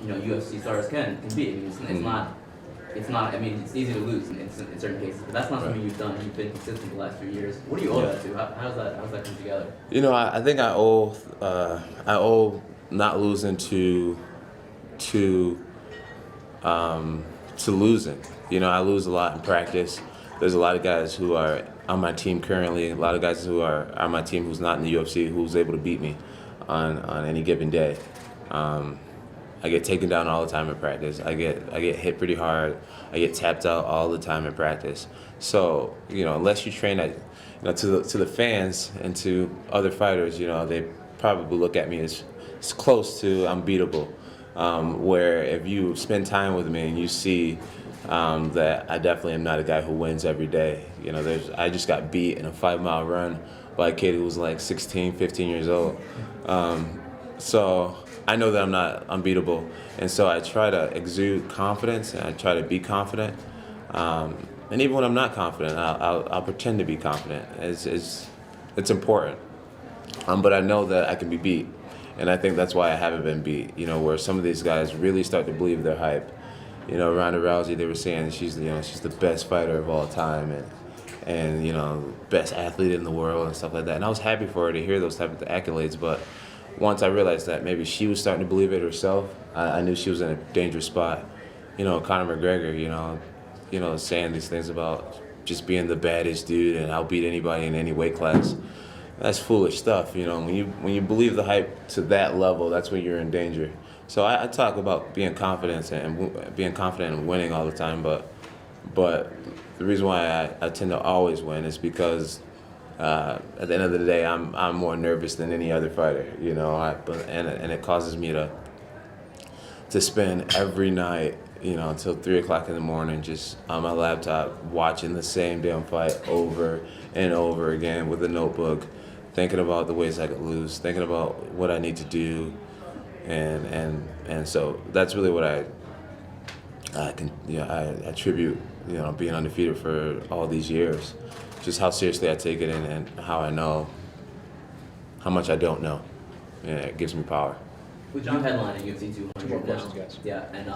UFC stars can be. I mean, it's not. I mean, it's easy to lose in certain cases, but that's not something you've done. You've been consistent the last few years. What do you owe that to? How's that come together? I think I owe not losing to losing. I lose a lot in practice. There's a lot of guys who are on my team currently, a lot of guys who are on my team who's not in the UFC who's able to beat me on any given day. I get taken down all the time in practice. I get hit pretty hard. I get tapped out all the time in practice. So, unless you train at, to the fans and to other fighters, they probably look at me as close to unbeatable. Where if you spend time with me and you see that I definitely am not a guy who wins every day. I just got beat in a 5-mile run by a kid who was like 16, 15 years old. So I know that I'm not unbeatable, and so I try to exude confidence and I try to be confident. And even when I'm not confident, I'll pretend to be confident. It's important. But I know that I can be beat, and I think that's why I haven't been beat. Where some of these guys really start to believe their hype. Ronda Rousey, they were saying she's the best fighter of all time and best athlete in the world and stuff like that. And I was happy for her to hear those type of accolades, but once I realized that maybe she was starting to believe it herself, I knew she was in a dangerous spot. Conor McGregor, saying these things about just being the baddest dude and I'll beat anybody in any weight class. That's foolish stuff. When you believe the hype to that level, that's when you're in danger. So I talk about being confident and winning all the time, but the reason why I tend to always win is because at the end of the day, I'm more nervous than any other fighter. And it causes me to spend every night, until 3 o'clock in the morning, just on my laptop watching the same damn fight over and over again with a notebook, thinking about the ways I could lose, thinking about what I need to do. And so that's really what I attribute being undefeated for all these years, just how seriously I take it and how I know how much I don't know. Yeah, it gives me power. With John headlining UFC 200 More now. questions, guys. Yeah, and